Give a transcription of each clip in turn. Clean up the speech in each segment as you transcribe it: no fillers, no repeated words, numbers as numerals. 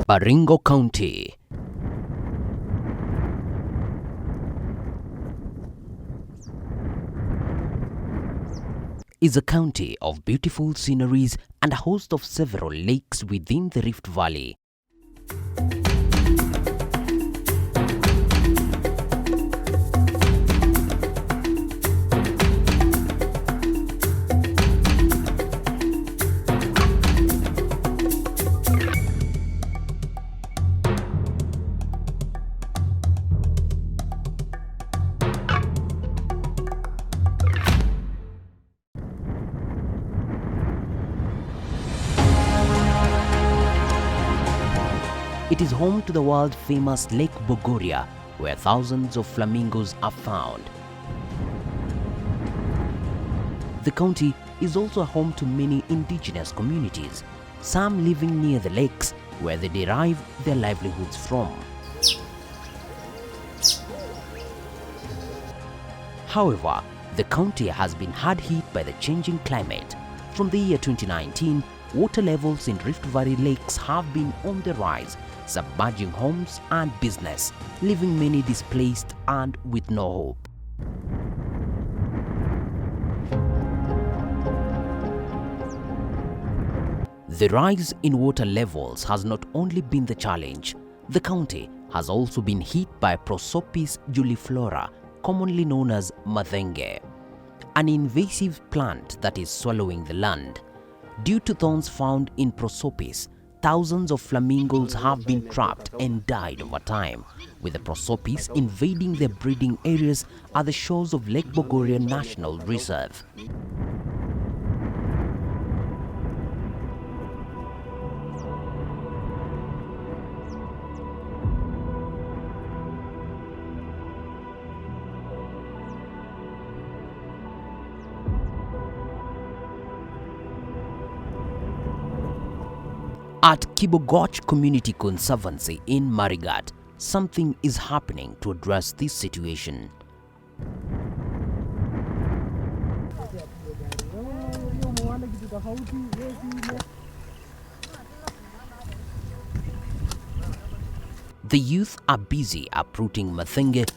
Baringo County. Is a county of beautiful sceneries and a host of several lakes within the Rift Valley. It is home to the world-famous Lake Bogoria, where thousands of flamingos are found. The county is also home to many indigenous communities, some living near the lakes where they derive their livelihoods from. However, the county has been hard hit by the changing climate. From the year 2019, water levels in Rift Valley lakes have been on the rise, submerging homes and business, leaving many displaced and with no hope. The rise in water levels has not only been the challenge. The county has also been hit by Prosopis juliflora, commonly known as Mathenge, an invasive plant that is swallowing the land. Due to thorns found in Prosopis, thousands of flamingos have been trapped and died over time, with the Prosopis invading their breeding areas at the shores of Lake Bogoria National Reserve. At Kiborgoch Community Conservancy in Menace, something is happening to address this situation. The youth are busy uprooting Mathenge,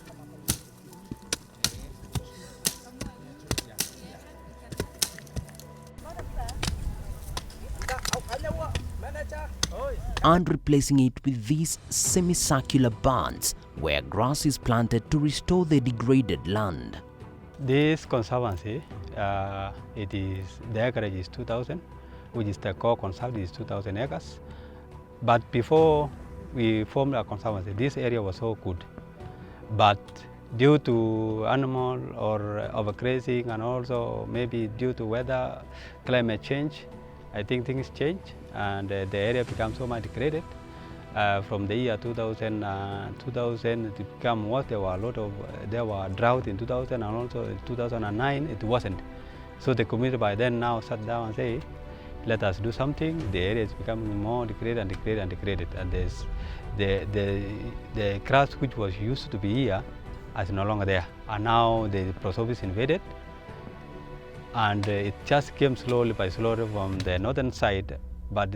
and replacing it with these semicircular bunds where grass is planted to restore the degraded land. This conservancy, the acreage is 2,000, which is the core conservancy is 2,000 acres. But before we formed a conservancy, this area was so good. But due to animal or overgrazing, and also maybe due to weather, climate change, I think things change and the area becomes so much degraded. From the year 2000 it became what there were drought in 2000, and also in 2009 it wasn't. So the community by then now sat down and say, let us do something. The area is becoming more degraded and degraded and degraded, and there's the grass which was used to be here is no longer there, and now the Prosopis invaded. And it just came slowly by slowly from the northern side, but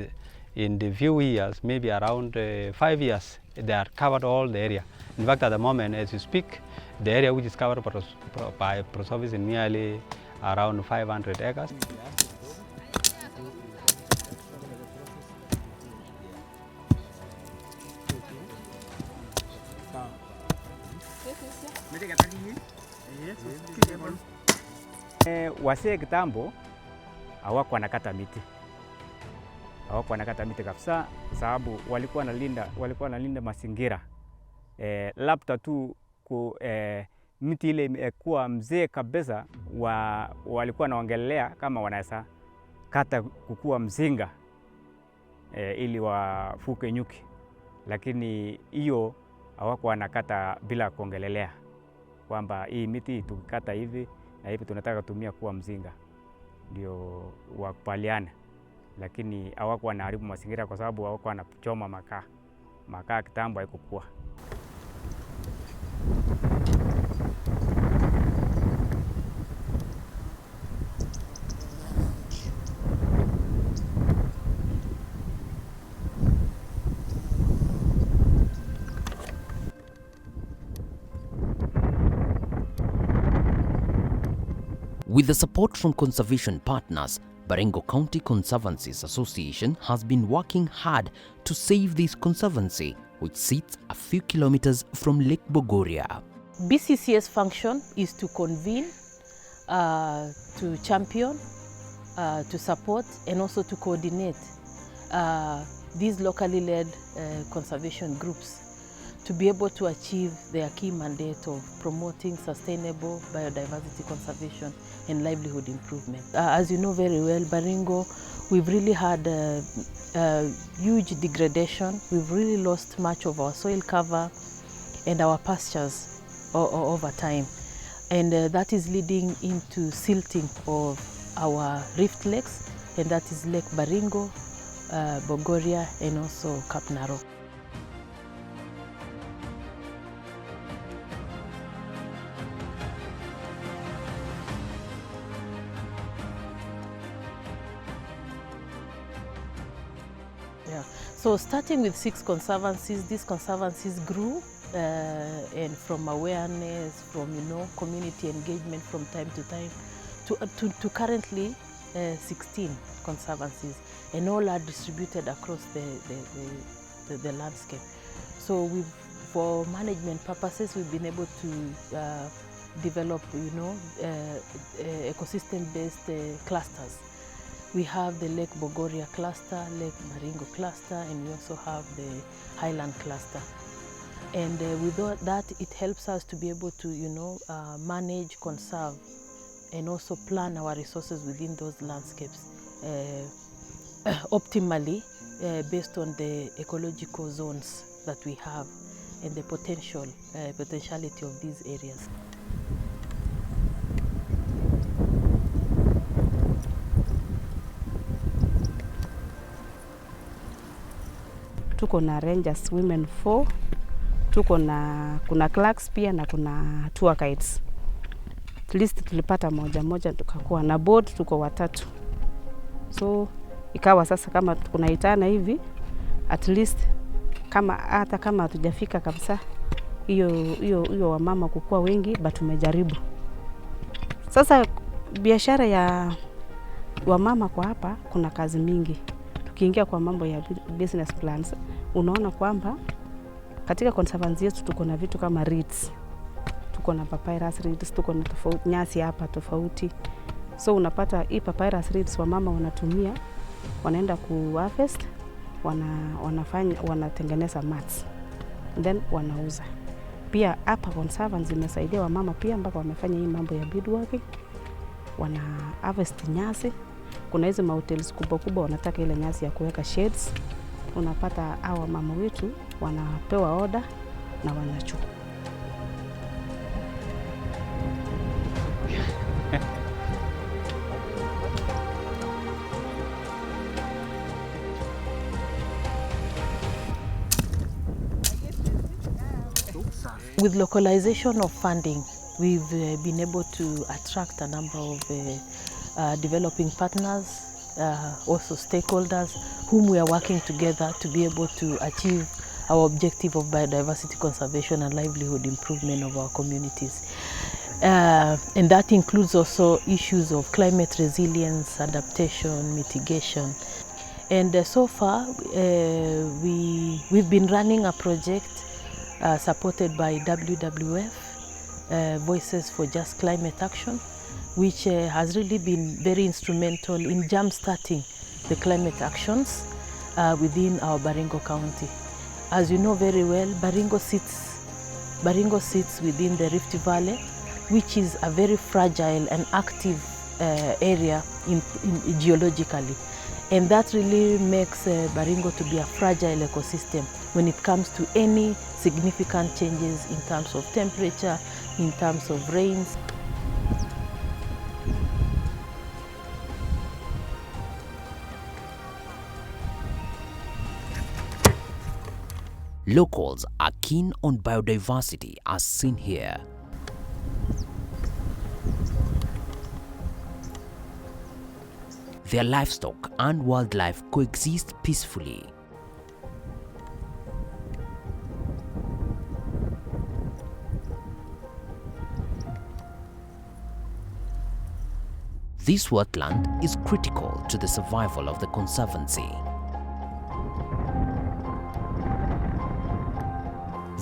in the few years, maybe around 5 years, they are covered all the area. In fact, at the moment, as you speak, the area which is covered by Prosopis is nearly around 500 acres. Wasee kitambo hawakuwa wanakata miti kabisa, sababu walikuwa wanalinda mazingira. Labda tu miti ile imekuwa mzee kabisa, walikuwa wanaongelea kama wanaweza kata kukua mzinga ili wafuke nyuki, lakini hiyo hawakuwa wanakata bila kuongelelea kwamba hii miti tukikata hivi na hivi tunataka kutumia kuwa mzinga, ndio wakubaliane. Lakini hawakuwa wanaharibu mazingira kwa sababu hawakuwa wanachoma makaa kitambo haikuwa. With the support from conservation partners, Baringo County Conservancies Association has been working hard to save this conservancy, which sits a few kilometers from Lake Bogoria. BCCS function is to convene, to champion, to support, and also to coordinate these locally led conservation groups to be able to achieve their key mandate of promoting sustainable biodiversity conservation and livelihood improvement. As you know very well, Baringo, we've really had huge degradation. We've really lost much of our soil cover and our pastures over time. And that is leading into silting of our rift lakes, and that is Lake Baringo, Bogoria, and also Cap Narok. Yeah. So starting with 6 conservancies, these conservancies grew and from awareness, from community engagement from time to time, to currently 16 conservancies, and all are distributed across the landscape. So for management purposes, we've been able to develop ecosystem-based clusters. We have the Lake Bogoria cluster, Lake Baringo cluster, and we also have the Highland cluster. And with that, it helps us to be able to, manage, conserve, and also plan our resources within those landscapes optimally based on the ecological zones that we have and the potentiality of these areas. Tuko na rangers women 4, kuna clerks pia na kuna tour guides. At least tulipata moja tukakuwa na board, tuko watatu. So ikawa sasa kama tunaitana hivi, at least hata kama hatujafika kabisa hiyo wamama kukua wengi, but tumejaribu. Sasa biashara ya wamama kwa hapa kuna kazi mingi. Tukiingia kwa mambo ya business plans, unaona kwamba katika conservancy yetu tuko na vitu kama reeds, tuko na papyrus reeds, tuko na nyasi hapa tofauti. So unapata hii papyrus reeds wamama wanatumia, wanaenda harvest, wanatengeneza mats, then wanauza. Pia hapa conservancy imesaidia wamama pia mpaka wamefanya hii mambo ya beadworking, wana harvest nyasi. Kuna hizo mahotels kubwa wanataka ile nyasi ya kuweka shades. Unapata hawa mama wetu wanapewa order na wanachukua. With localization of funding, we've been able to attract a number of developing partners, also stakeholders, whom we are working together to be able to achieve our objective of biodiversity conservation and livelihood improvement of our communities. And that includes also issues of climate resilience, adaptation, mitigation. And so far, we've been running a project supported by WWF, Voices for Just Climate Action, which has really been very instrumental in jump-starting the climate actions within our Baringo County. As you know very well, Baringo sits within the Rift Valley, which is a very fragile and active area geologically. And that really makes Baringo to be a fragile ecosystem when it comes to any significant changes in terms of temperature, in terms of rains. Locals are keen on biodiversity as seen here. Their livestock and wildlife coexist peacefully. This wetland is critical to the survival of the Conservancy.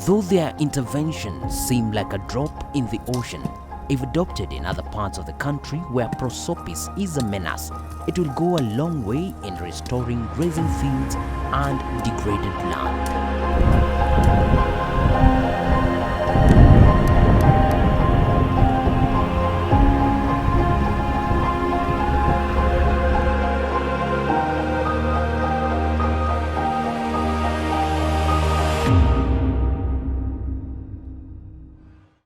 Though their interventions seem like a drop in the ocean, if adopted in other parts of the country where Prosopis is a menace, it will go a long way in restoring grazing fields and degraded land.